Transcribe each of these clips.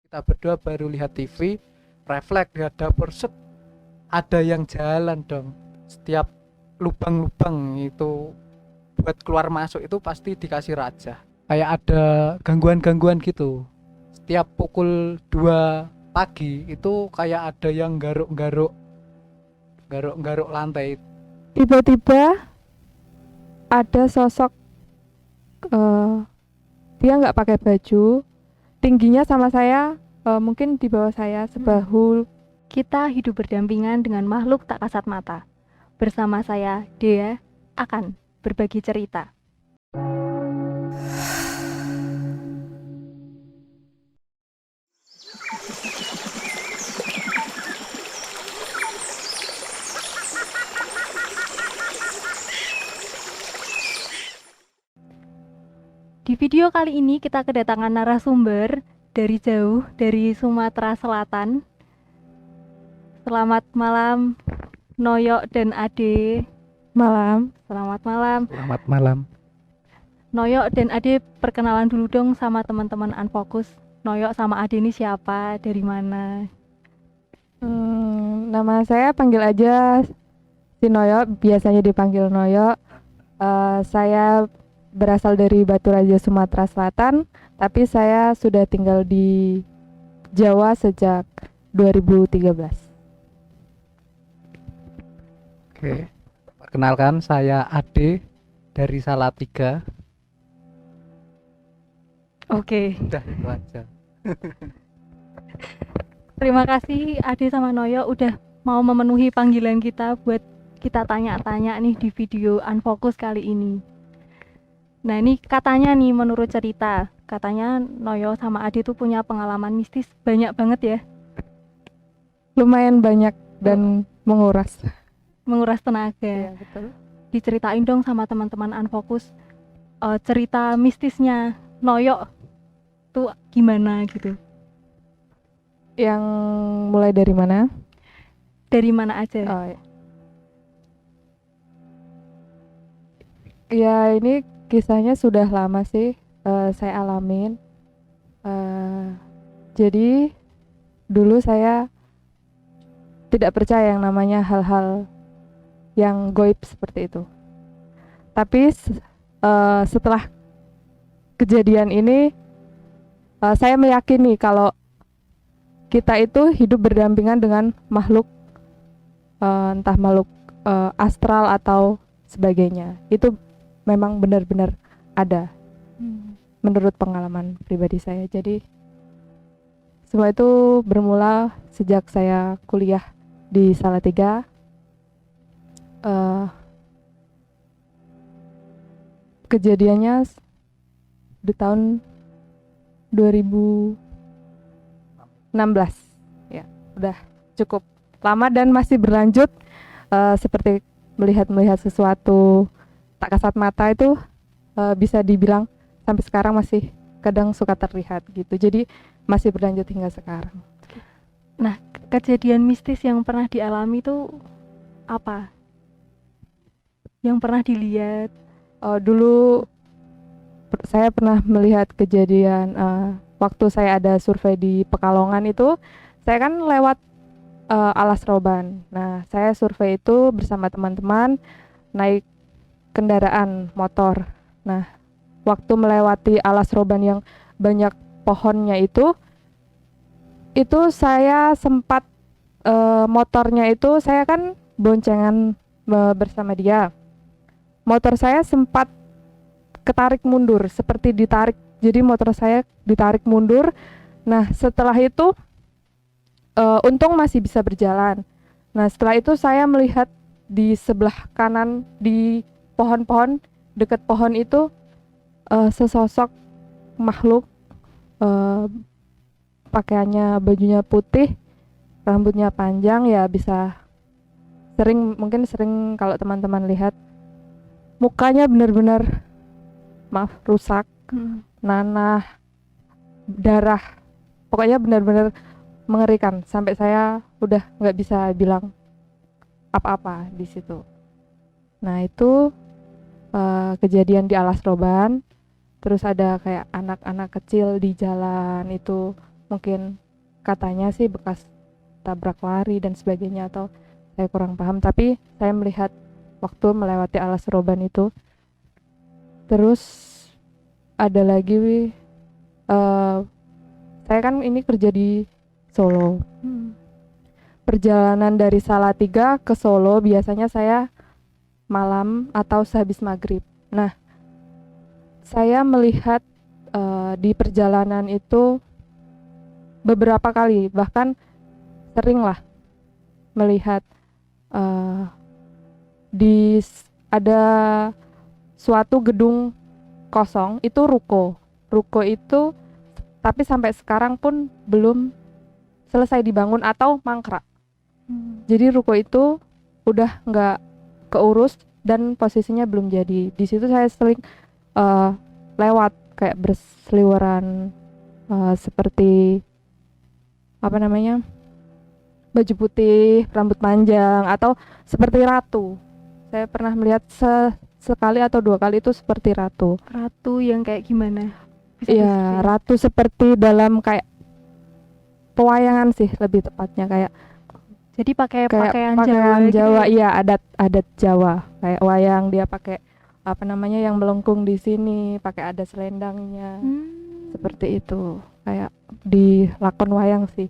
Kita berdua baru lihat TV, refleks lihat dapur, set, ada yang jalan dong. Setiap lubang-lubang itu buat keluar masuk itu pasti dikasih raja. Kayak ada gangguan-gangguan gitu. Setiap pukul 2 pagi itu kayak ada yang garuk-garuk lantai. Tiba-tiba ada sosok, eh, dia nggak pakai baju, tingginya sama saya, mungkin di bawah saya sebahu. Kita hidup berdampingan dengan makhluk tak kasat mata. Bersama saya, Dea, akan berbagi cerita. Di video kali ini kita kedatangan narasumber dari jauh, dari Sumatera Selatan. Selamat malam, Noyo dan Ade. Malam. Selamat malam. Selamat malam. Noyo dan Ade, perkenalan dulu dong sama teman-teman Unfocus. Noyo sama Ade ini siapa, dari mana? Nama saya panggil aja si Noyo, biasanya dipanggil Noyo. Saya berasal dari Batu Raja, Sumatera Selatan, tapi saya sudah tinggal di Jawa sejak 2013. Oke. Perkenalkan, saya Ade dari Salatiga. Oke. Udah itu aja. Terima kasih Ade sama Noyo udah mau memenuhi panggilan kita buat kita tanya-tanya nih di video Unfocus kali ini. Nah, ini katanya nih, menurut cerita, katanya Noyo sama Ade tuh punya pengalaman mistis banyak banget ya, Lumayan banyak dan menguras. tenaga. Iya, betul. Diceritain dong sama teman-teman Unfocus, cerita mistisnya Noyo tuh gimana gitu. Yang mulai dari mana? Dari mana aja? Oh, ya. Ya, ini kisahnya sudah lama sih, saya alamin. Jadi dulu saya tidak percaya yang namanya hal-hal yang goib seperti itu. Tapi setelah kejadian ini, saya meyakini kalau kita itu hidup berdampingan dengan makhluk, entah makhluk astral atau sebagainya. Itu memang benar-benar ada menurut pengalaman pribadi saya. Jadi semua itu bermula sejak saya kuliah di Salatiga. Kejadiannya di tahun 2016, ya, udah cukup lama dan masih berlanjut. Seperti melihat sesuatu tak kasat mata itu, bisa dibilang sampai sekarang masih kadang suka terlihat gitu. Jadi masih berlanjut hingga sekarang. Nah, kejadian mistis yang pernah dialami itu apa? Yang pernah dilihat? Dulu saya pernah melihat kejadian, waktu saya ada survei di Pekalongan itu, saya kan lewat Alas Roban. Nah, saya survei itu bersama teman-teman naik kendaraan motor. Nah, waktu melewati Alas Roban yang banyak pohonnya itu saya sempat, motornya itu saya kan boncengan bersama dia. Motor saya sempat ketarik mundur, seperti ditarik. Jadi motor saya ditarik mundur. Nah, setelah itu untung masih bisa berjalan. Nah, setelah itu saya melihat di sebelah kanan, di pohon-pohon, dekat pohon itu, sesosok makhluk, pakaiannya, bajunya putih, rambutnya panjang, ya bisa mungkin sering kalau teman-teman lihat, mukanya benar-benar, maaf, rusak, nanah, darah, pokoknya benar-benar mengerikan sampai saya udah nggak bisa bilang apa-apa di situ. Nah, itu kejadian di Alas Roban. Terus ada kayak anak-anak kecil di jalan itu mungkin katanya sih bekas tabrak lari dan sebagainya, atau saya kurang paham, tapi saya melihat waktu melewati alas roban itu. Terus ada lagi saya kan ini kerja di Solo. Perjalanan dari Salatiga ke Solo biasanya saya malam atau sehabis maghrib. Nah, saya melihat di perjalanan itu beberapa kali, bahkan sering lah melihat ada suatu gedung kosong, itu ruko itu, tapi sampai sekarang pun belum selesai dibangun atau mangkrak. Jadi ruko itu udah nggak keurus dan posisinya belum jadi. Di situ saya sering lewat kayak berseliweran, seperti apa namanya, baju putih, rambut panjang, atau seperti ratu. Saya pernah melihat sekali atau 2 kali itu seperti ratu. Ratu yang kayak gimana? Bisa Iya, deskripsi? ratu seperti dalam kayak pewayangan sih lebih tepatnya, kayak Jadi pakai kayak pakaian Jawa, Jawa, gitu. iya, adat Jawa, kayak wayang dia pakai apa namanya yang melengkung di sini, pakai ada selendangnya, seperti itu, kayak di lakon wayang sih.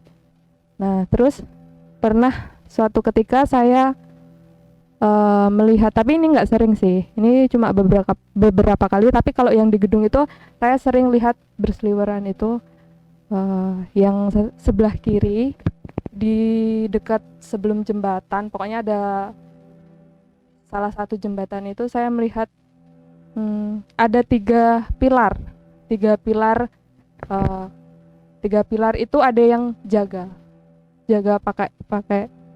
Nah, terus pernah suatu ketika saya melihat, tapi ini nggak sering sih, ini cuma beberapa kali, tapi kalau yang di gedung itu saya sering lihat berseliweran itu, yang sebelah kiri di dekat sebelum jembatan, pokoknya ada salah satu jembatan itu saya melihat ada 3 pilar itu ada yang jaga pakai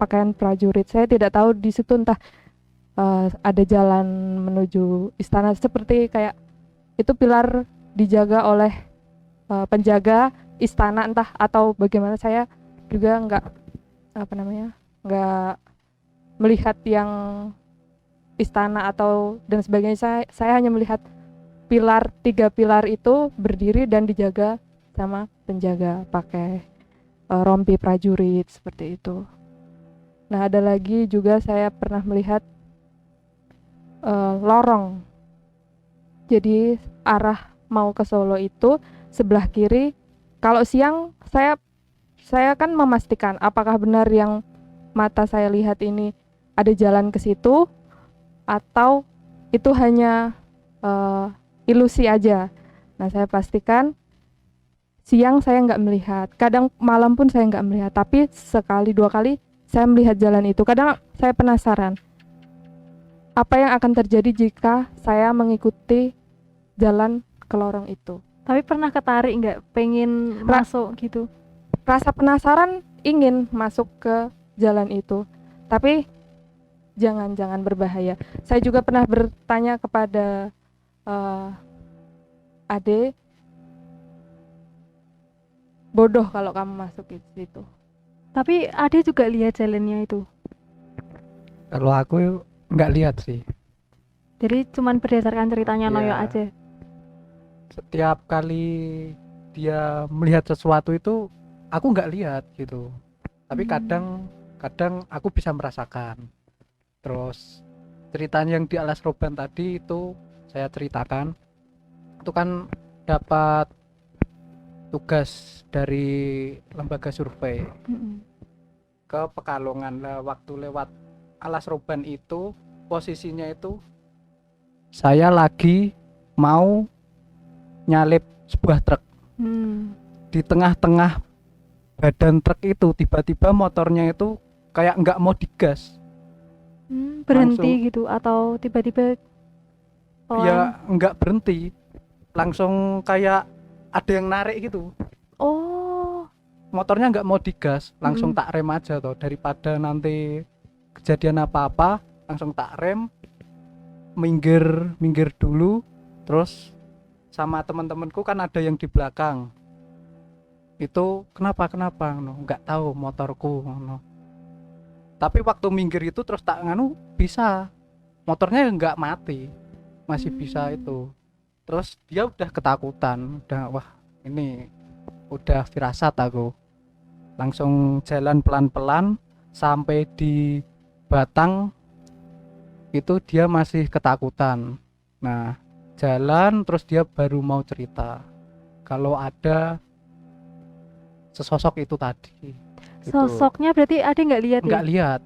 pakaian prajurit. Saya tidak tahu di situ entah ada jalan menuju istana, seperti kayak itu pilar dijaga oleh penjaga istana entah atau bagaimana. Saya juga nggak melihat yang istana atau dan sebagainya. Saya hanya melihat 3 pilar itu berdiri dan dijaga sama penjaga pakai rompi prajurit seperti itu. Nah, ada lagi juga saya pernah melihat lorong. Jadi arah mau ke Solo itu sebelah kiri, kalau siang saya kan memastikan apakah benar yang mata saya lihat ini ada jalan ke situ atau itu hanya ilusi aja. Nah, saya pastikan siang saya nggak melihat, kadang malam pun saya nggak melihat, tapi sekali 2 kali saya melihat jalan itu. Kadang saya penasaran apa yang akan terjadi jika saya mengikuti jalan ke lorong itu. Tapi pernah ketarik nggak pengen masuk gitu? Rasa penasaran ingin masuk ke jalan itu, tapi jangan berbahaya. Saya juga pernah bertanya kepada Ade, bodoh kalau kamu masuk ke situ. Tapi Ade juga lihat jalannya itu. Kalau aku nggak lihat sih. Jadi cuman berdasarkan ceritanya Iya. Noyo aja. Setiap kali dia melihat sesuatu itu aku nggak lihat gitu. Tapi kadang aku bisa merasakan. Terus ceritanya yang di alas roban tadi itu saya ceritakan. Itu kan dapat tugas dari lembaga survei ke Pekalongan lah. Waktu lewat alas roban itu posisinya itu saya lagi mau nyalip sebuah truk. Di tengah-tengah badan truk itu tiba-tiba motornya itu kayak nggak mau digas. Berhenti Langsung. gitu atau tiba-tiba pelan? Ya nggak berhenti, langsung kayak ada yang narik gitu. Oh, Motornya nggak mau digas, langsung tak rem aja toh, daripada nanti kejadian apa-apa, langsung tak rem, minggir dulu. Terus sama teman-temanku kan ada yang di belakang, itu kenapa no, nggak tahu motorku no. Tapi waktu minggir itu terus tak nganu, bisa motornya nggak mati, masih bisa itu. Terus dia udah ketakutan, udah wah ini udah firasat aku. Langsung jalan pelan-pelan sampai di Batang itu dia masih ketakutan. Nah, jalan terus dia baru mau cerita kalau ada sesosok itu tadi. Gitu. Sosoknya berarti Ade nggak lihat ya? Nggak lihat.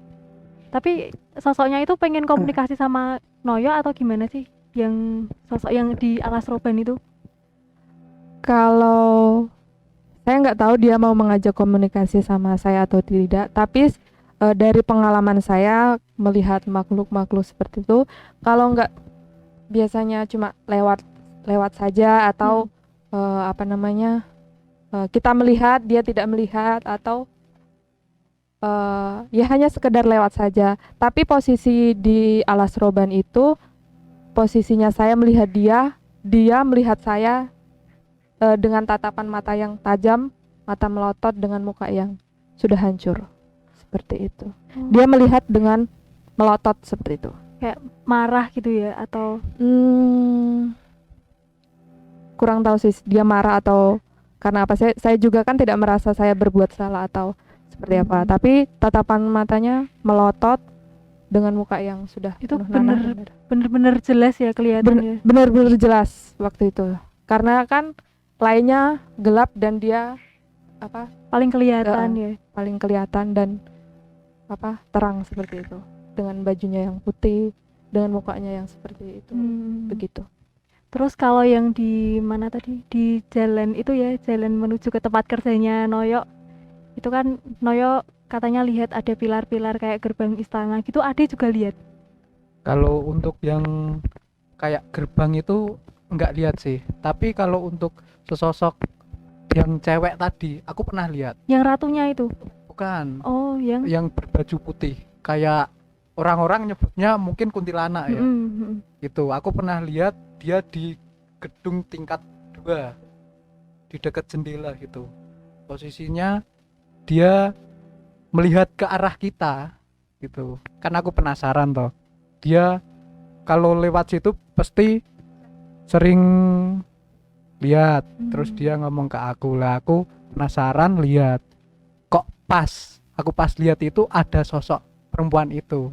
Tapi sosoknya itu pengen komunikasi sama Noyo atau gimana sih? Yang sosok yang di alas roban itu? Kalau saya nggak tahu dia mau mengajak komunikasi sama saya atau tidak, tapi dari pengalaman saya melihat makhluk-makhluk seperti itu, kalau nggak biasanya cuma lewat saja atau kita melihat dia tidak melihat atau ya hanya sekedar lewat saja. Tapi posisi di alas roban itu posisinya saya melihat dia melihat saya dengan tatapan mata yang tajam, mata melotot dengan muka yang sudah hancur. Seperti itu. Dia melihat dengan melotot seperti itu. Kayak marah gitu ya atau kurang tahu sih dia marah atau karena apa. Saya juga kan tidak merasa saya berbuat salah atau seperti apa. Tapi tatapan matanya melotot dengan muka yang sudah itu penuh nanah. bener-bener jelas ya kelihatannya. Benar-benar jelas waktu itu. Karena kan lainnya gelap dan dia Paling kelihatan ya. paling kelihatan dan terang seperti itu, dengan bajunya yang putih, dengan mukanya yang seperti itu. Begitu. Terus kalau yang di mana tadi, di jalan itu ya, jalan menuju ke tempat kerjanya Noyo, itu kan Noyo katanya lihat ada pilar-pilar kayak gerbang istana gitu. Ade juga lihat? Kalau untuk yang kayak gerbang itu nggak lihat sih, tapi kalau untuk sesosok yang cewek tadi aku pernah lihat. Yang ratunya itu? Bukan. Oh, yang berbaju putih, kayak orang-orang nyebutnya mungkin kuntilanak ya. Itu aku pernah lihat dia di gedung tingkat 2 di dekat jendela gitu. Posisinya dia melihat ke arah kita gitu. Kan aku penasaran toh. Dia kalau lewat situ pasti sering lihat. Terus dia ngomong ke aku lah, aku penasaran lihat. Kok aku pas lihat itu ada sosok perempuan itu.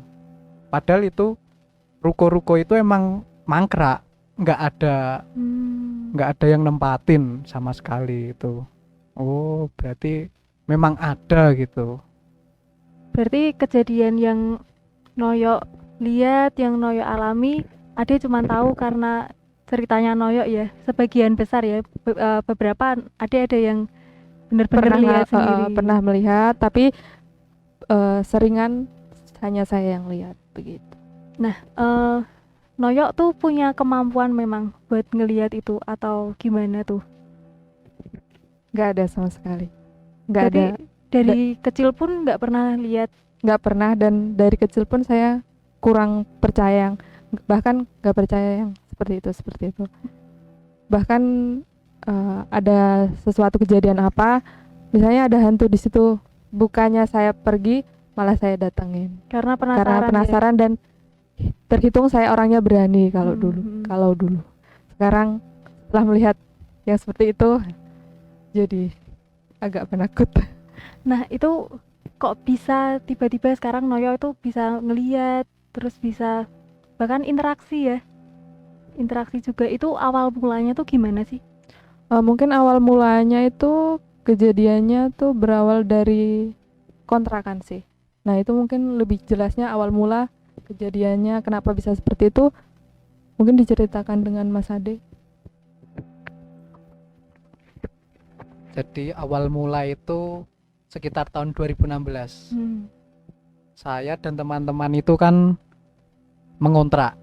Padahal itu ruko-ruko itu emang mangkrak, nggak ada yang nempatin sama sekali itu. Oh, berarti memang ada gitu. Berarti kejadian yang Noyo lihat, yang Noyo alami, Ade cuma tahu karena ceritanya Noyo ya. Sebagian besar ya, beberapa ada yang benar-benar lihat sendiri. Pernah melihat, tapi seringan hanya saya yang lihat begitu. Nah, Noyo tuh punya kemampuan memang buat ngelihat itu atau gimana tuh? Nggak ada sama sekali. Nggak Berarti ada. dari kecil pun nggak pernah lihat? Nggak pernah, dan dari kecil pun saya kurang percaya, bahkan nggak percaya yang seperti itu. Bahkan ada sesuatu kejadian apa, misalnya ada hantu di situ, bukannya saya pergi, malah saya datangin. Karena penasaran dan terhitung saya orangnya berani kalau dulu. Sekarang setelah melihat yang seperti itu, jadi agak penakut. Nah, itu kok bisa tiba-tiba sekarang Noyo itu bisa ngelihat, terus bisa bahkan interaksi ya? Interaksi juga. Itu awal mulanya tuh gimana sih? Mungkin awal mulanya itu kejadiannya tuh berawal dari kontrakan sih. Nah, itu mungkin lebih jelasnya awal mula kejadiannya kenapa bisa seperti itu mungkin diceritakan dengan Mas Ade. Jadi awal mula itu sekitar tahun 2016. Saya dan teman-teman itu kan mengontrak.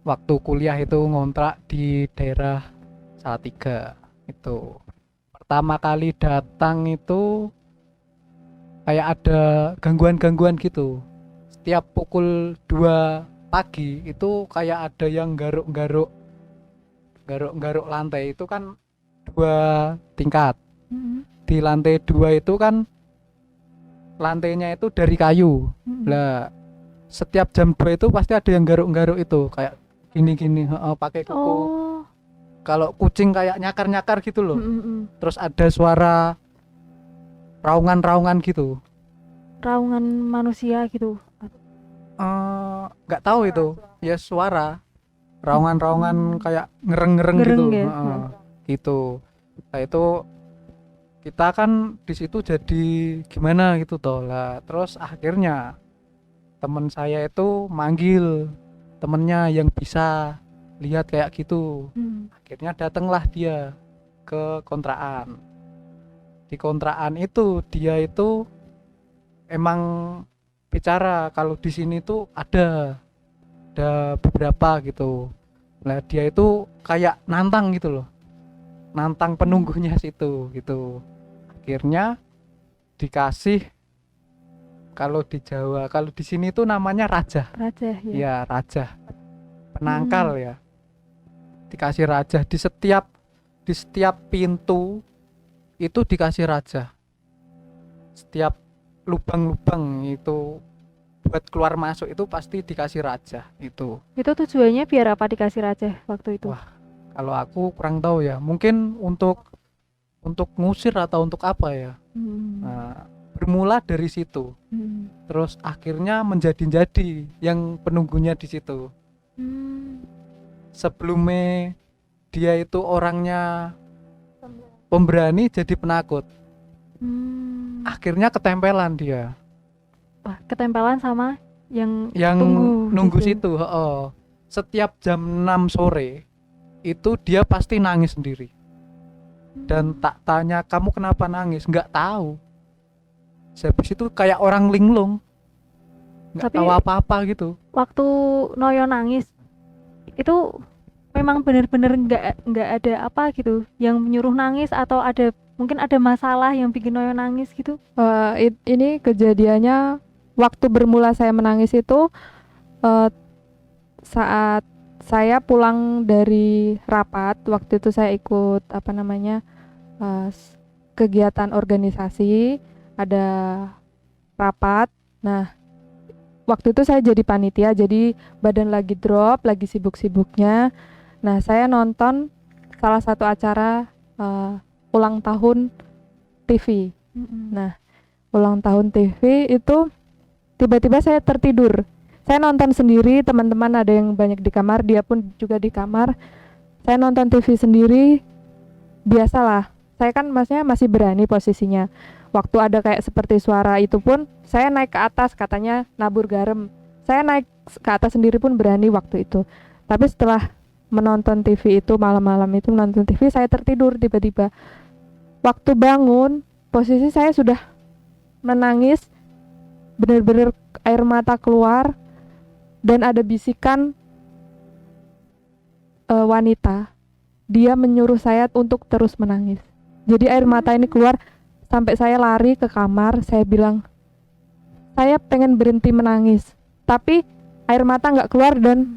Waktu kuliah itu ngontrak di daerah Salatiga. Itu pertama kali datang itu kayak ada gangguan-gangguan gitu. Setiap pukul 2 pagi itu kayak ada yang garuk-garuk lantai. Itu kan 2 tingkat. Di lantai 2 itu kan lantainya itu dari kayu. Lah setiap jam 2 itu pasti ada yang garuk-garuk itu kayak gini-gini, pakai kuku. kalau kucing kayak nyakar-nyakar gitu loh. Terus ada suara raungan-raungan gitu. Raungan manusia gitu. Nggak tahu itu ya, suara raungan-raungan kayak ngereng-ngereng gitu. Ngereng ya? Gitu. Nah itu kita kan di situ jadi gimana gitu toh lah. Terus akhirnya teman saya itu manggil temennya yang bisa lihat kayak gitu. Akhirnya datanglah dia ke kontrakan. Di kontrakan itu dia itu emang bicara kalau di sini tuh ada beberapa gitu. Nah dia itu kayak nantang gitu loh, nantang penunggunya situ gitu. Akhirnya dikasih, kalau di Jawa, kalau di sini tuh namanya raja. Raja ya. Ya raja, penangkal ya. Dikasih raja di setiap pintu itu dikasih raja. Setiap lubang-lubang itu buat keluar masuk itu pasti dikasih raja itu. Itu tujuannya biar apa dikasih raja waktu itu? Wah, kalau aku kurang tahu ya. Mungkin untuk ngusir atau untuk apa ya. Nah, bermula dari situ. Terus akhirnya menjadi yang penunggunya di situ. Sebelumnya dia itu orangnya pemberani jadi penakut. Akhirnya ketempelan dia. Wah, ketempelan sama yang Nunggu gitu. situ. Setiap jam 6 sore itu dia pasti nangis sendiri. Dan tak tanya kamu kenapa nangis, nggak tahu. Habis itu kayak orang linglung, nggak Tapi tahu apa-apa gitu. waktu Noyo nangis itu memang benar-benar nggak ada apa gitu yang menyuruh nangis, atau mungkin ada masalah yang bikin Noyo nangis gitu? Ini kejadiannya waktu bermula saya menangis itu saat saya pulang dari rapat. Waktu itu saya ikut kegiatan organisasi, ada rapat. Nah, waktu itu saya jadi panitia, jadi badan lagi drop, lagi sibuk-sibuknya. Nah, saya nonton salah satu acara ulang tahun TV. Nah, ulang tahun TV itu tiba-tiba saya tertidur. Saya nonton sendiri, teman-teman ada yang banyak di kamar, dia pun juga di kamar. Saya nonton TV sendiri, biasalah. Saya kan maksudnya masih berani posisinya. Waktu ada kayak seperti suara itu pun, saya naik ke atas, katanya nabur garam. Saya naik ke atas sendiri pun berani waktu itu. Tapi setelah menonton TV itu, malam-malam itu menonton TV, saya tertidur tiba-tiba. Waktu bangun, posisi saya sudah menangis, benar-benar air mata keluar, dan ada bisikan wanita. Dia menyuruh saya untuk terus menangis. Jadi air mata ini keluar sampai saya lari ke kamar. Saya bilang, saya pengen berhenti menangis, tapi air mata nggak keluar dan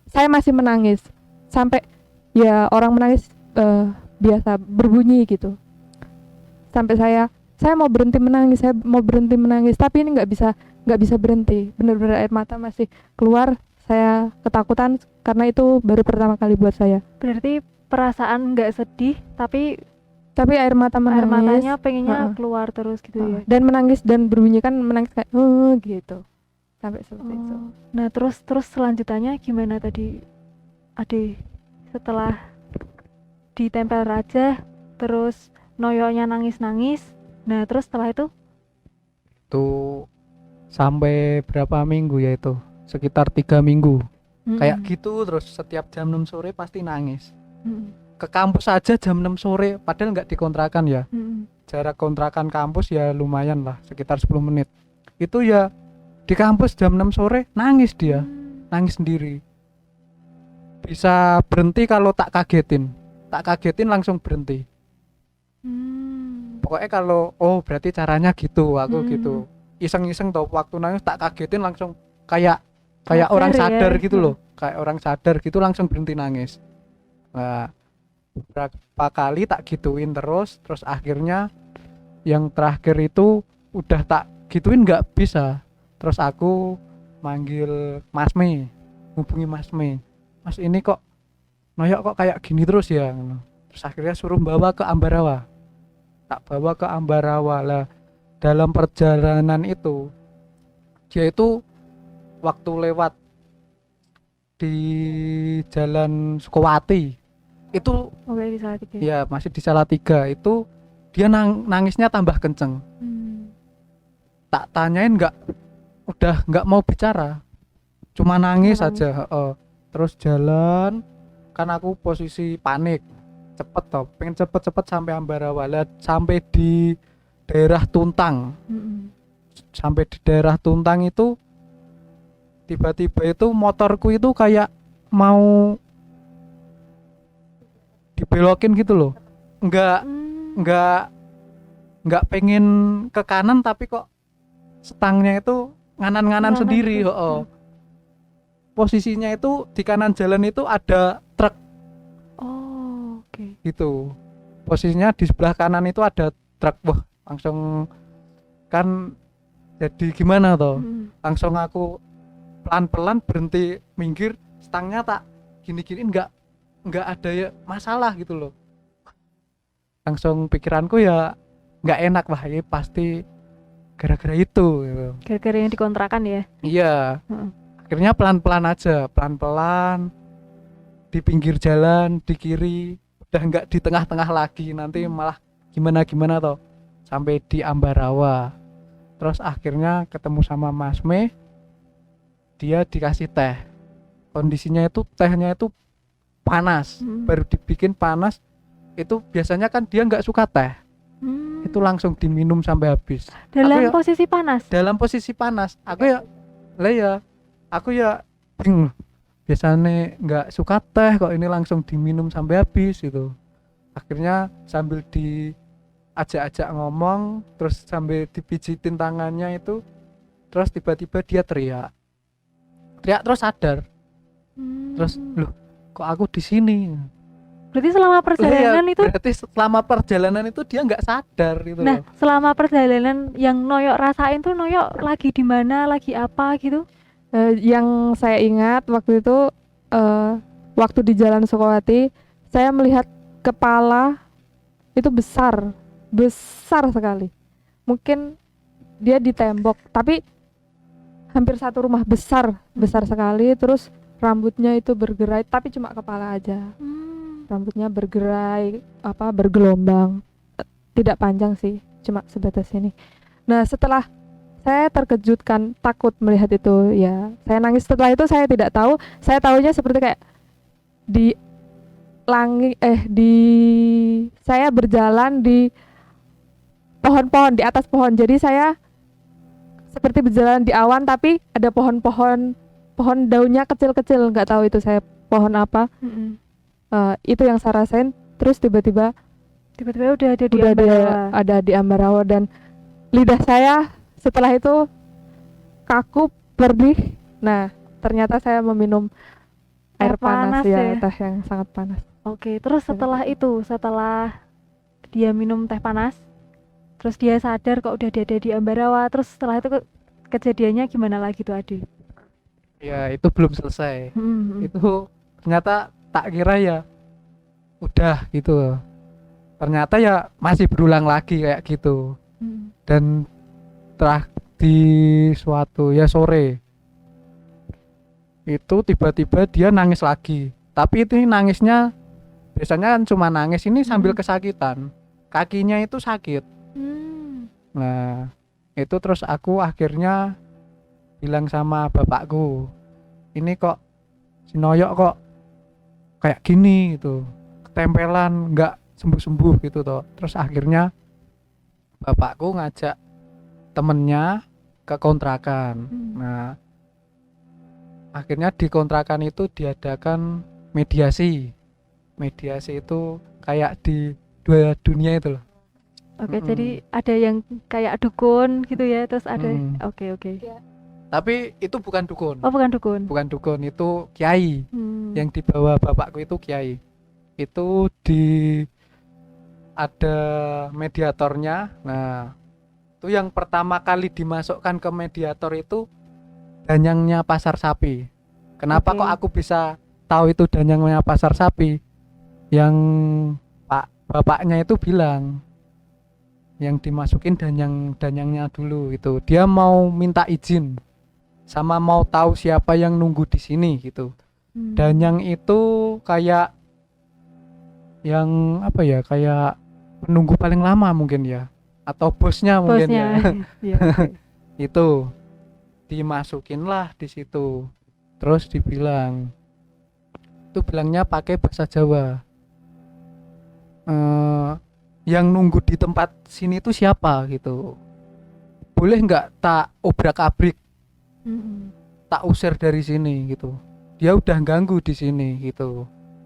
saya masih menangis. Sampai ya orang menangis biasa berbunyi gitu. Sampai saya mau berhenti menangis, tapi ini nggak bisa berhenti. Benar-benar air mata masih keluar. Saya ketakutan karena itu baru pertama kali buat saya. Berarti perasaan nggak sedih, tapi air mata menangis. air matanya pengennya keluar terus gitu ya. Dan menangis dan berbunyi kan, menangis kayak gitu. Sampai seperti itu. Nah, terus selanjutannya gimana tadi, Ade? Setelah ditempel raja, terus Noyonya nangis-nangis. Nah, terus setelah itu? Tuh sampai berapa minggu ya itu? Sekitar 3 minggu. Kayak gitu terus setiap jam 6 sore pasti nangis. Ke kampus aja jam 6 sore, padahal nggak dikontrakan ya. Jarak kontrakan kampus ya lumayan lah, sekitar 10 menit. Itu ya di kampus jam 6 sore nangis dia, nangis sendiri. Bisa berhenti kalau tak kagetin langsung berhenti. Pokoknya kalau berarti caranya gitu, aku gitu. Iseng-iseng tau waktu nangis tak kagetin langsung kayak orang sadar ya. gitu loh. Kayak orang sadar gitu langsung berhenti nangis. Nah, beberapa kali tak gituin terus akhirnya yang terakhir itu udah tak gituin nggak bisa. Terus aku manggil Mas Me, hubungi Mas Me. Mas, ini kok Noyok kok kayak gini terus ya, ngono. Terus akhirnya suruh bawa ke Ambarawa. Tak bawa ke Ambarawa lah. Dalam perjalanan itu dia itu waktu lewat di jalan Sukowati itu Oke, di salah tiga. ya masih di Salatiga itu dia nangisnya tambah kenceng. Tak tanyain udah nggak mau bicara, cuma nangis Cuma aja. Heeh. Terus jalan, kan aku posisi panik, cepet toh, pengen cepet-cepet sampai Ambarawa. Lah, sampai di daerah Tuntang, sampai di daerah Tuntang itu tiba-tiba itu motorku itu kayak mau dibelokin gitu loh, nggak nggak pengen ke kanan tapi kok stangnya itu nganan-nganan Nganan sendiri. terus. Oh, posisinya itu di kanan jalan itu ada truk Oh, oke. gitu, posisinya di sebelah kanan itu ada truk. Wah, langsung kan jadi gimana toh, langsung aku pelan-pelan berhenti, minggir, stangnya tak gini-gini, nggak ada ya masalah gitu loh. Langsung pikiranku ya nggak enak, wah ini pasti gara-gara itu gitu. Gara-gara yang dikontrakan ya. Iya. Heeh. Akhirnya pelan-pelan aja, pelan-pelan di pinggir jalan, di kiri, udah nggak di tengah-tengah lagi, nanti malah gimana-gimana toh. Sampai di Ambarawa. Terus akhirnya ketemu sama Mas Me, dia dikasih teh. Kondisinya itu tehnya itu panas, baru dibikin panas. Itu biasanya kan dia nggak suka teh, itu langsung diminum sampai habis. Dalam Aku ya- posisi panas. Dalam posisi panas, aku ya bingung. Biasanya nggak suka teh, kok ini langsung diminum sampai habis gitu. Akhirnya sambil diajak-ajak ngomong, terus sambil dipijitin tangannya itu, terus tiba-tiba dia teriak terus sadar. Terus loh, kok aku di sini? Berarti selama Lah ya, perjalanan itu. berarti selama perjalanan itu dia nggak sadar gitu Nah, loh. selama perjalanan yang Noyok rasain tuh Noyok lagi di mana, lagi apa gitu? Yang saya ingat waktu itu waktu di Jalan Sukowati, saya melihat kepala itu besar sekali. Mungkin dia di tembok, tapi hampir satu rumah, besar sekali. Terus rambutnya itu bergerai, tapi cuma kepala aja. Rambutnya bergerai, bergelombang, tidak panjang sih, cuma sebatas ini. Nah, setelah saya terkejut kan, takut melihat itu, ya saya nangis. Setelah itu saya tidak tahu, saya tahunya seperti kayak di langit, saya berjalan di pohon-pohon, di atas pohon. Jadi saya seperti berjalan di awan, tapi ada pohon daunnya kecil-kecil, nggak tahu itu saya pohon apa. Itu yang saya rasain. Terus tiba-tiba Udah ada di udah Ambarawa. ada di Ambarawa, dan lidah saya setelah itu kaku, perih. Nah, ternyata saya meminum air panas, ya, teh yang sangat panas. Oke, terus setelah dia minum teh panas, terus dia sadar kok udah ada di Ambarawa. Terus setelah itu kejadiannya gimana lagi tuh Adi? Ya itu belum selesai. Itu ternyata tak kira ya udah gitu, ternyata ya masih berulang lagi kayak gitu. Dan di suatu ya sore itu tiba-tiba dia nangis lagi, tapi itu nangisnya biasanya kan cuma nangis, ini sambil kesakitan, kakinya itu sakit. Nah itu terus aku akhirnya bilang sama bapakku, ini kok si Noyok kok kayak gini gitu, ketempelan, nggak sembuh-sembuh gitu toh. Terus akhirnya bapakku ngajak temennya ke kontrakan. Nah akhirnya di kontrakan itu diadakan mediasi itu kayak di dua dunia itu loh. Oke, jadi ada yang kayak dukun gitu ya, terus ada oke. Tapi itu bukan dukun. Oh, bukan dukun. Bukan dukun, itu kiai. Yang dibawa bapakku itu kiai. Itu ada mediatornya. Nah, itu yang pertama kali dimasukkan ke mediator itu danyangnya Pasar Sapi. Kenapa Oke. kok aku bisa tahu itu danyangnya pasar sapi, yang bapaknya itu bilang yang dimasukin danyangnya dulu itu, dia mau minta izin sama mau tahu siapa yang nunggu di sini gitu. Danyang itu kayak yang apa ya, kayak penunggu paling lama mungkin ya, atau bosnya mungkin ya. Iya, oke. Itu dimasukin lah di situ, terus dibilang, itu bilangnya pakai bahasa Jawa, yang nunggu di tempat sini itu siapa gitu, boleh nggak tak obrak-abrik, tak usir dari sini gitu, dia udah ganggu di sini gitu.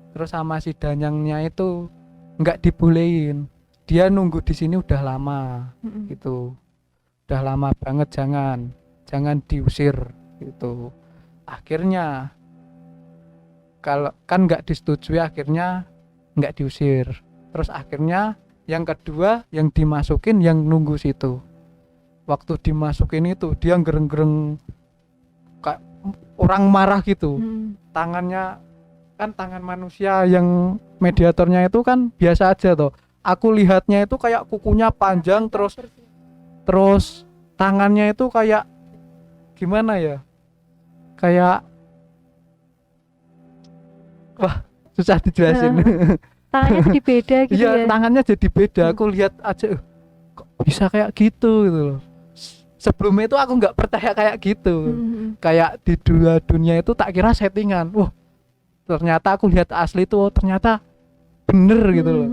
Terus sama si danyangnya itu nggak dibolehin, dia nunggu di sini udah lama gitu, udah lama banget, jangan diusir gitu. Akhirnya kalau kan nggak disetujui, akhirnya nggak diusir. Terus akhirnya yang kedua yang dimasukin yang nunggu situ, waktu dimasukin itu dia gereng-gereng kayak orang marah gitu. Tangannya kan tangan manusia yang mediatornya itu kan biasa aja toh, aku lihatnya itu kayak kukunya panjang, terus tangannya itu kayak gimana ya, kayak wah susah dijelasin. Tangannya jadi beda gitu Iya, ya. tangannya jadi beda. Aku lihat aja, kok bisa kayak gitu gitu loh. Sebelumnya itu aku nggak percaya kayak gitu. Kayak di dunia itu tak kira settingan. Wah, ternyata aku lihat asli itu, oh, ternyata bener gitu loh.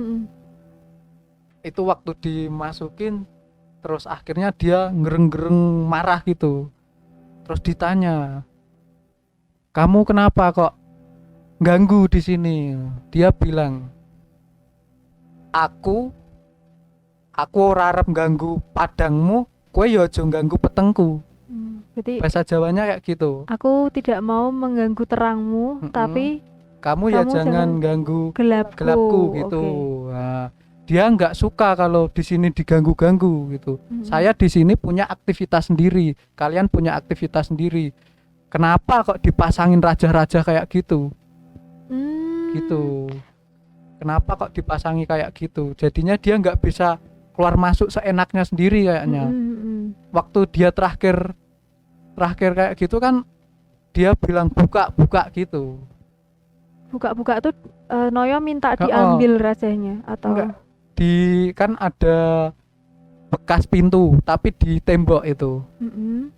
Itu waktu dimasukin, terus akhirnya dia gereng-gereng marah gitu. Terus ditanya, kamu kenapa kok ganggu di sini? Dia bilang, aku ora arep ganggu padangmu, kowe ya aja ganggu petengku. Berarti Bahasa Jawanya kayak gitu. aku tidak mau mengganggu terangmu, tapi Kamu ya kamu jangan ganggu gelapku gitu. Oke. Nah, dia nggak suka kalau di sini diganggu-ganggu gitu. Saya di sini punya aktivitas sendiri, kalian punya aktivitas sendiri. Kenapa kok dipasangin raja-raja kayak gitu? Gitu. Kenapa kok dipasangi kayak gitu? Jadinya dia nggak bisa keluar masuk seenaknya sendiri kayaknya. Waktu dia terakhir kayak gitu kan, dia bilang buka gitu. Buka tuh Noyo minta diambil rajanya atau Enggak. Kan ada bekas pintu tapi di tembok itu.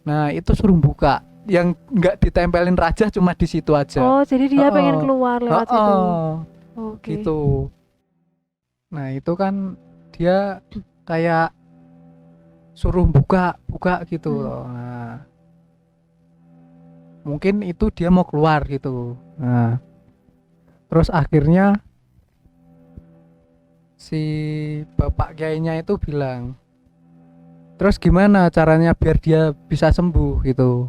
Nah itu suruh buka, yang nggak ditempelin raja cuma di situ aja. Oh, jadi dia pengen keluar lewat situ. Oke. Gitu. Nah itu kan dia kayak suruh buka gitu loh. Nah, mungkin itu dia mau keluar gitu. Nah, terus akhirnya si bapak kiainya itu bilang, terus gimana caranya biar dia bisa sembuh gitu.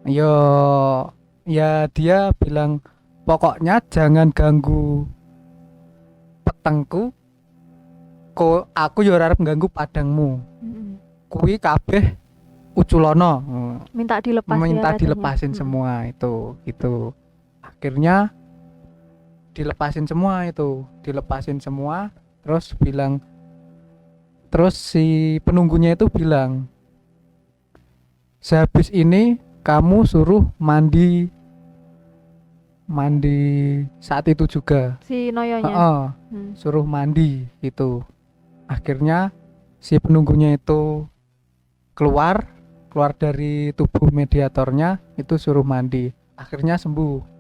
Ya dia bilang, pokoknya jangan ganggu petengku, aku yo arep ganggu padangmu. Kuwi kabeh uculono. Minta dilepas Minta ya, dilepasin semua itu gitu. Akhirnya dilepasin semua, terus si penunggunya itu bilang, sehabis ini kamu suruh mandi saat itu juga. Si Noyonya. Suruh mandi gitu. Akhirnya si penunggunya itu keluar dari tubuh mediatornya, itu suruh mandi. Akhirnya sembuh.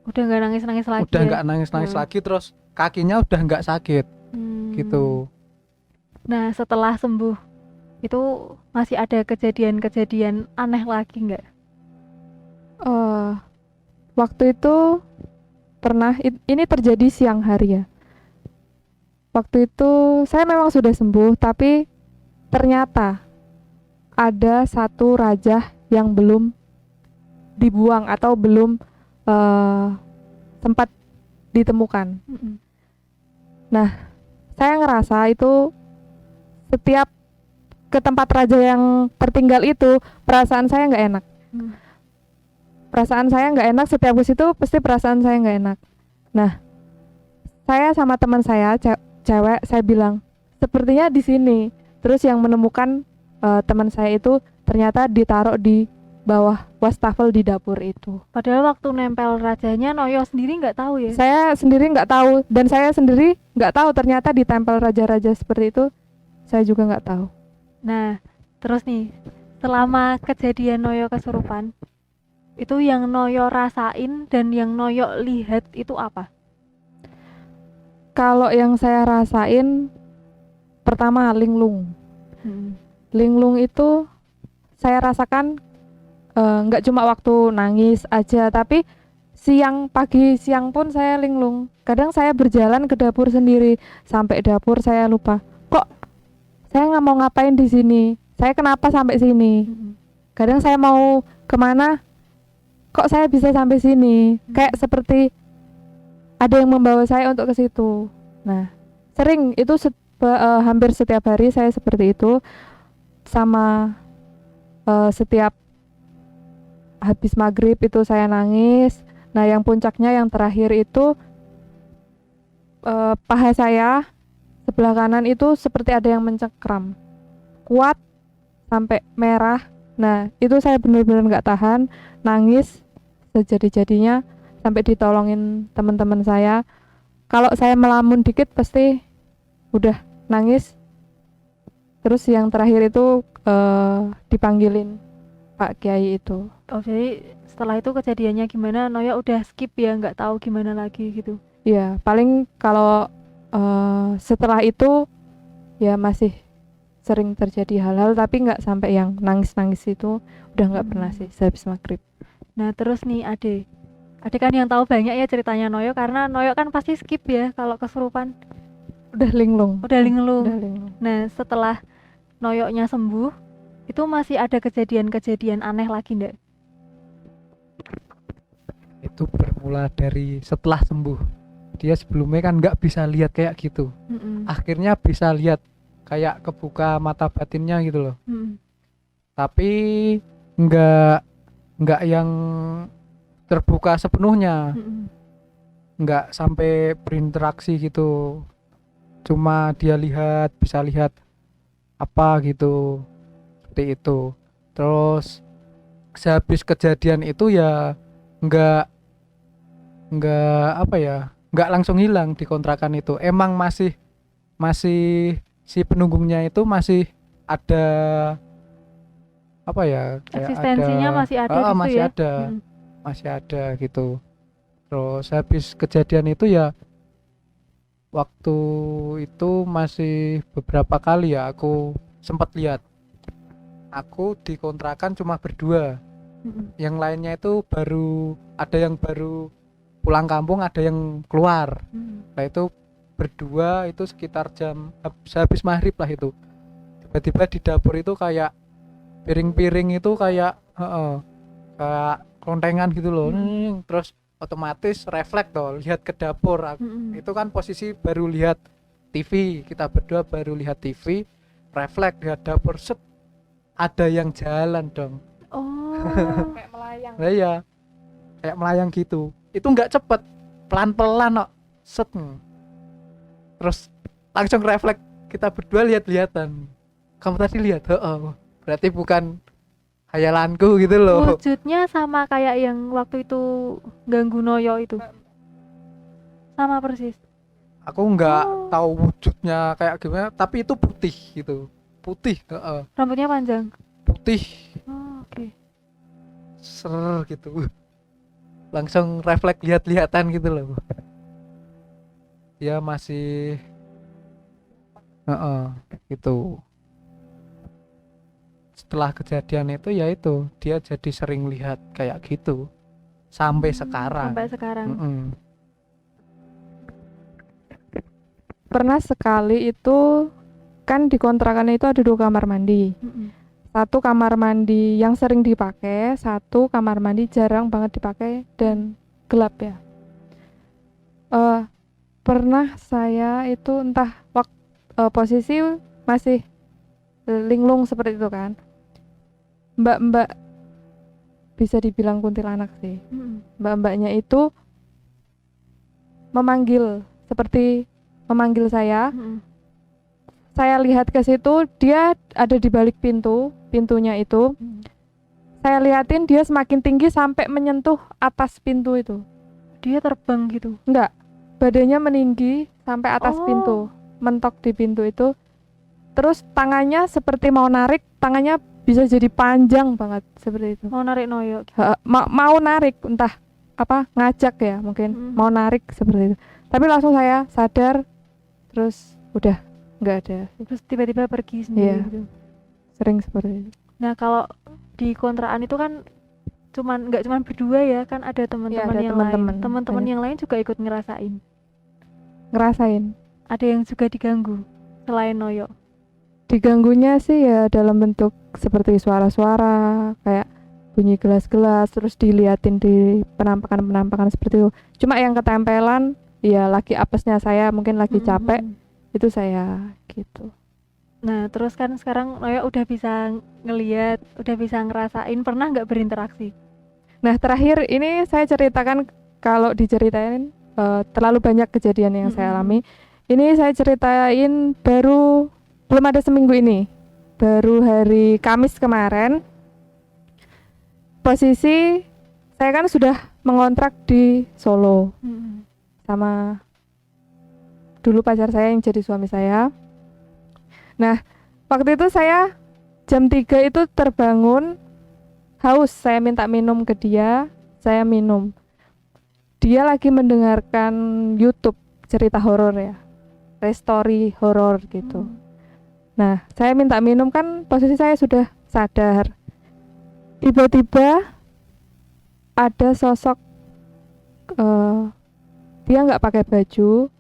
Udah nggak nangis lagi. Udah nggak nangis lagi, terus kakinya udah nggak sakit gitu. Nah setelah sembuh itu masih ada kejadian aneh lagi nggak? Waktu itu pernah, ini terjadi siang hari ya. Waktu itu saya memang sudah sembuh, tapi ternyata ada satu raja yang belum dibuang atau belum sempat ditemukan. Nah, saya ngerasa itu setiap ke tempat raja yang tertinggal itu, perasaan saya nggak enak. perasaan saya nggak enak, setiap ke situ pasti perasaan saya nggak enak. Nah, saya sama teman saya cewek, saya bilang sepertinya di sini. Terus yang menemukan teman saya itu ternyata ditaruh di bawah wastafel di dapur itu. Padahal waktu nempel rajanya Noyo sendiri nggak tahu ya. Saya sendiri nggak tahu, dan saya sendiri nggak tahu ternyata ditempel raja-raja seperti itu. Saya juga nggak tahu. Nah, terus nih, selama kejadian Noyo kesurupan, itu yang Noyo rasain dan yang Noyo lihat itu apa? Kalau yang saya rasain, pertama linglung. Linglung itu saya rasakan nggak cuma waktu nangis aja, tapi pagi siang pun saya linglung. Kadang saya berjalan ke dapur sendiri, sampai dapur saya lupa. Kok saya nggak mau ngapain di sini? Saya kenapa sampai sini? Kadang saya mau kemana? Kok saya bisa sampai sini? Kayak seperti ada yang membawa saya untuk ke situ. Nah, sering itu hampir setiap hari saya seperti itu. Sama setiap habis maghrib itu saya nangis. Nah, yang puncaknya yang terakhir itu paha saya sebelah kanan itu seperti ada yang mencengkram, kuat sampai merah. Nah, itu saya benar-benar nggak tahan, nangis sejadi-jadinya sampai ditolongin teman-teman saya. Kalau saya melamun dikit pasti udah nangis. Terus yang terakhir itu dipanggilin Pak Kiai itu. Oh, jadi setelah itu kejadiannya gimana, Noyo udah skip ya, nggak tahu gimana lagi gitu. Iya, paling kalau setelah itu ya masih sering terjadi hal-hal, tapi nggak sampai yang nangis-nangis itu, udah nggak pernah sih sehabis maghrib. Nah, terus nih Ade kan yang tahu banyak ya ceritanya Noyo, karena Noyo kan pasti skip ya kalau kesurupan. Udah linglung. Udah linglung. Udah linglung. Nah, setelah Noyonya sembuh, itu masih ada kejadian-kejadian aneh lagi ndak? Itu bermula dari setelah sembuh. Dia sebelumnya kan nggak bisa lihat kayak gitu. Akhirnya bisa lihat, kayak kebuka mata batinnya gitu loh. Tapi nggak yang terbuka sepenuhnya, nggak sampai berinteraksi gitu. Cuma dia bisa lihat apa gitu, seperti itu. Terus sehabis kejadian itu ya nggak apa ya, nggak langsung hilang di kontrakan itu. Emang masih si penunggungnya itu masih ada, apa ya, kayak Eksistensinya masih ada gitu masih ya? ada, masih ada gitu. Terus habis kejadian itu ya, waktu itu masih beberapa kali ya aku sempat lihat. Aku di kontrakan cuma berdua. Yang lainnya itu ada yang baru pulang kampung, ada yang keluar. Nah, itu berdua itu sekitar jam habis maghrib lah itu. Tiba-tiba di dapur itu kayak piring-piring itu kayak kayak kelontengan gitu loh. Terus otomatis refleks tuh lihat ke dapur. Itu kan posisi baru lihat TV, kita berdua baru lihat TV, refleks lihat dapur, set, ada yang jalan dong. Oh. Kayak melayang. Nah, iya, kayak melayang gitu. Itu nggak cepet, pelan-pelan kok, set. Terus langsung refleks, kita berdua lihat-lihatan. Kamu tadi lihat? Berarti bukan hayalanku gitu loh. Wujudnya sama kayak yang waktu itu ganggu Noyo itu. Sama persis. Aku nggak tahu wujudnya kayak gimana, tapi itu putih gitu. Putih, Rambutnya panjang. putih, Oh, oke. ser gitu. Langsung refleks lihat-lihatan gitu loh. Dia masih gitu. Setelah kejadian itu ya itu, dia jadi sering lihat kayak gitu sampai sekarang. Sampai sekarang. Pernah sekali itu kan di kontrakan itu ada 2 kamar mandi. Satu kamar mandi yang sering dipakai, satu kamar mandi jarang banget dipakai dan gelap ya. Pernah saya itu entah posisi masih linglung seperti itu kan. Mbak-mbak bisa dibilang kuntilanak sih. Mm-mm. Mbak-mbaknya itu memanggil, seperti memanggil saya. Mm-mm. Saya lihat ke situ, dia ada di balik pintunya itu. Mm. Saya liatin dia semakin tinggi sampai menyentuh atas pintu itu. Dia terbang gitu. Enggak, badannya meninggi sampai atas Oh. pintu, mentok di pintu itu. Terus tangannya seperti mau narik, tangannya bisa jadi panjang banget seperti itu. Mau narik Noyo. Mau narik, entah apa ngajak ya mungkin, Mm. mau narik seperti itu. Tapi langsung saya sadar, terus udah nggak ada. Terus tiba-tiba pergi sendiri Iya. gitu. Sering seperti itu. Nah, kalau di kontrakan itu kan nggak cuman berdua ya, kan ada teman-teman ada yang teman-teman. lain. Teman-teman Banyak. yang lain juga ikut ngerasain. Ngerasain. Ada yang juga diganggu selain Noyo. Diganggunya sih ya dalam bentuk seperti suara-suara, kayak bunyi gelas-gelas, terus diliatin di penampakan-penampakan seperti itu. Cuma yang ketempelan, ya lagi apesnya saya mungkin lagi capek, itu saya gitu. Nah, terus kan sekarang Noyo udah bisa ngelihat, udah bisa ngerasain, pernah nggak berinteraksi? Nah terakhir ini saya ceritakan, kalau diceritain terlalu banyak kejadian yang saya alami. Ini saya ceritain belum ada seminggu ini, baru hari Kamis kemarin. Posisi saya kan sudah mengontrak di Solo sama dulu pacar saya yang jadi suami saya. Nah waktu itu saya jam 3 itu terbangun haus, saya minta minum ke dia, saya minum. Dia lagi mendengarkan YouTube cerita horor ya, restory horor gitu. Nah, saya minta minum kan posisi saya sudah sadar. Tiba-tiba ada sosok, dia nggak pakai baju,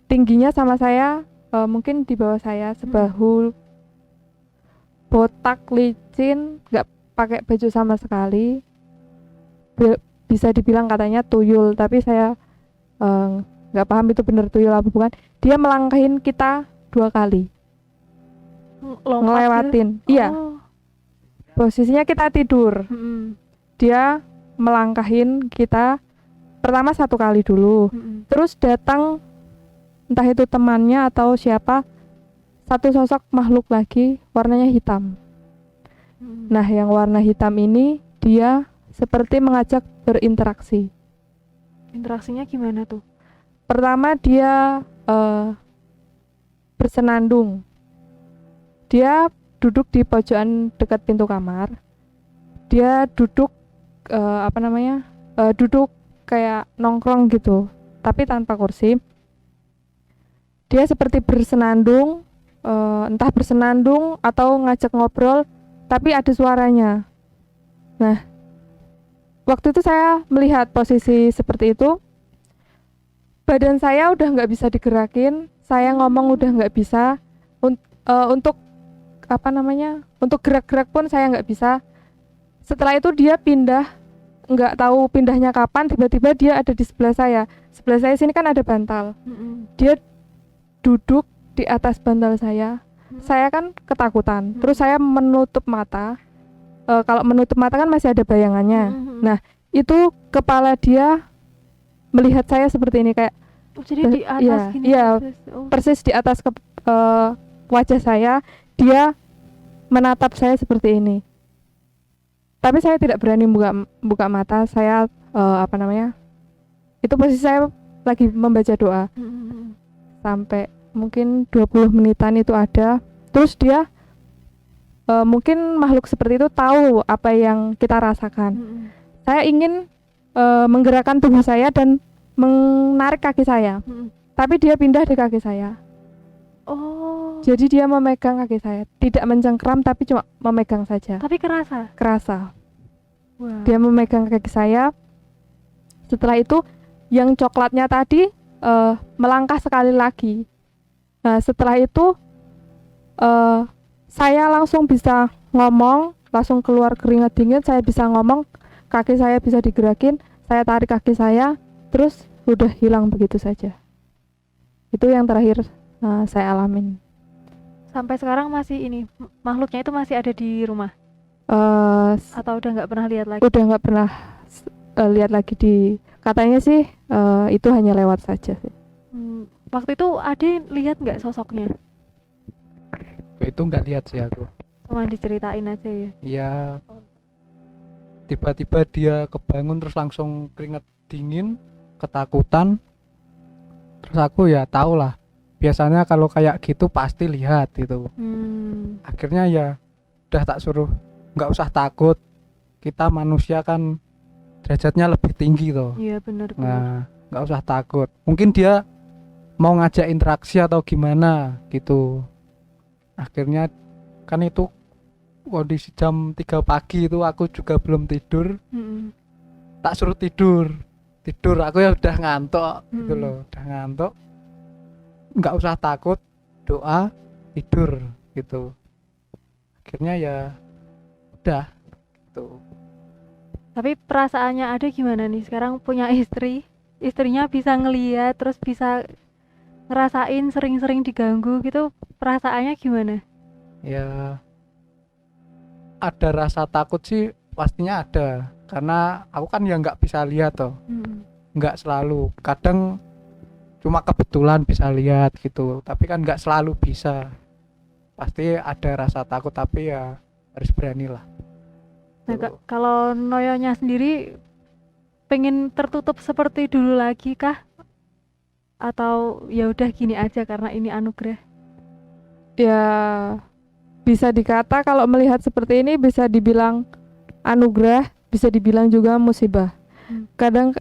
tingginya sama saya, mungkin di bawah saya sebahu, botak, licin, nggak pakai baju sama sekali. Bisa dibilang katanya tuyul, tapi saya nggak paham itu benar tuyul apa bukan. Dia melangkahin kita 2 kali. Ngelewatin, iya. Posisinya kita tidur, dia melangkahin kita pertama 1 kali dulu, terus datang entah itu temannya atau siapa, satu sosok makhluk lagi, warnanya hitam. Nah yang warna hitam ini dia seperti mengajak berinteraksi. Interaksinya gimana tuh? Pertama dia bersenandung. Dia duduk di pojokan dekat pintu kamar. Dia duduk duduk kayak nongkrong gitu, tapi tanpa kursi. Dia seperti bersenandung, entah bersenandung atau ngajak ngobrol, tapi ada suaranya. Nah, waktu itu saya melihat posisi seperti itu. Badan saya udah nggak bisa digerakin, saya ngomong udah nggak bisa. Untuk gerak-gerak pun saya nggak bisa. Setelah itu dia pindah, nggak tahu pindahnya kapan, tiba-tiba dia ada di sebelah saya. Sebelah saya sini kan ada bantal. Dia duduk di atas bantal saya. Saya kan ketakutan. Terus saya menutup mata. Kalau menutup mata kan masih ada bayangannya. Nah, itu kepala dia melihat saya seperti ini, kayak jadi di atas gini. Iya, persis di atas wajah saya. Dia menatap saya seperti ini. Tapi saya tidak berani buka mata. Saya itu posisi saya lagi membaca doa. Sampai mungkin 20 menitan itu ada. Terus dia mungkin makhluk seperti itu tahu apa yang kita rasakan. Saya ingin menggerakkan tubuh saya dan menarik kaki saya. Tapi dia pindah di kaki saya. Jadi dia memegang kaki saya, tidak mencengkram tapi cuma memegang saja. Tapi kerasa. Wow. Dia memegang kaki saya. Setelah itu yang coklatnya tadi melangkah sekali lagi. Nah setelah itu saya langsung bisa ngomong, langsung keluar keringat dingin. Saya bisa ngomong, kaki saya bisa digerakin. Saya tarik kaki saya, terus udah hilang begitu saja. Itu yang terakhir saya alamin. Sampai sekarang masih makhluknya itu masih ada di rumah? Atau udah nggak pernah lihat lagi? Udah nggak pernah lihat lagi katanya sih itu hanya lewat saja sih. Waktu itu Ade lihat nggak sosoknya? Itu nggak lihat sih aku. Cuma diceritain aja ya? Iya, tiba-tiba dia kebangun terus langsung keringet dingin, ketakutan. Terus aku ya tau lah, biasanya kalau kayak gitu pasti lihat gitu. Akhirnya ya udah tak suruh nggak usah takut, kita manusia kan derajatnya lebih tinggi toh. Iya benar. Nah, nggak usah takut. Mungkin dia mau ngajak interaksi atau gimana gitu. Akhirnya kan itu kondisi jam 3 pagi itu aku juga belum tidur. Tak suruh tidur aku ya udah ngantuk gitu loh, udah ngantuk, nggak usah takut, doa, tidur gitu. Akhirnya ya udah gitu. Tapi perasaannya Ade gimana nih sekarang punya istrinya bisa ngeliat terus bisa ngerasain sering-sering diganggu gitu, perasaannya gimana? Ya ada rasa takut sih pastinya ada, karena aku kan ya nggak bisa lihat toh, nggak selalu, kadang cuma kebetulan bisa lihat gitu, tapi kan nggak selalu bisa. Pasti ada rasa takut, tapi ya harus berani lah. Nah, kalau Noyonya sendiri pengen tertutup seperti dulu lagi kah? Atau ya udah gini aja karena ini anugerah? Ya bisa dikata kalau melihat seperti ini bisa dibilang anugerah, bisa dibilang juga musibah. Kadang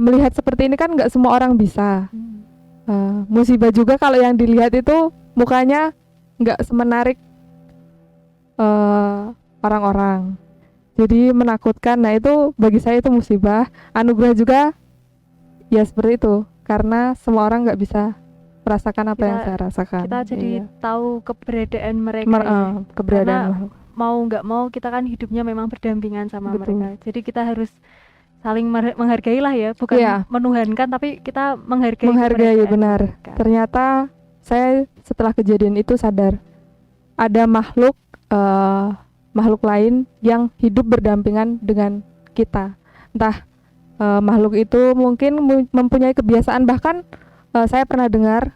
melihat seperti ini kan nggak semua orang bisa. Musibah juga kalau yang dilihat itu mukanya nggak semenarik orang-orang, jadi menakutkan. Nah itu bagi saya itu musibah. Anugerah juga ya seperti itu, karena semua orang nggak bisa merasakan apa yang saya rasakan. Kita jadi tahu keberadaan mereka keberadaan karena mau nggak mau kita kan hidupnya memang berdampingan sama mereka, jadi kita harus saling menghargai lah ya, bukan menuhankan tapi kita menghargai benar mereka. Ternyata saya setelah kejadian itu sadar ada makhluk lain yang hidup berdampingan dengan kita. Entah makhluk itu mungkin mempunyai kebiasaan, bahkan saya pernah dengar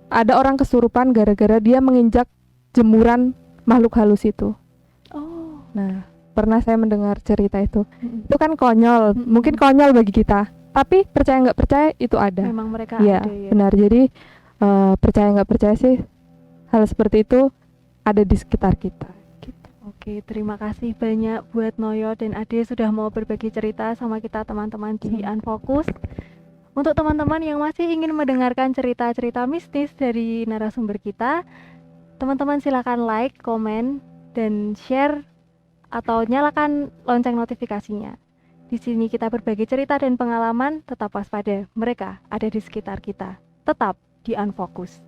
ada orang kesurupan gara-gara dia menginjak jemuran makhluk halus itu. Nah, pernah saya mendengar cerita itu. Itu kan konyol, mungkin konyol bagi kita, tapi percaya nggak percaya itu ada. Memang mereka ada ya. Benar, jadi percaya nggak percaya sih hal seperti itu ada di sekitar kita. Oke, terima kasih banyak buat Noyo dan Ade sudah mau berbagi cerita sama kita teman-teman di Unfocus. Untuk teman-teman yang masih ingin mendengarkan cerita-cerita mistis dari narasumber kita, teman-teman silakan like, komen, dan share atau nyalakan lonceng notifikasinya. Di sini kita berbagi cerita dan pengalaman, tetap waspada, mereka ada di sekitar kita. Tetap di Unfocus.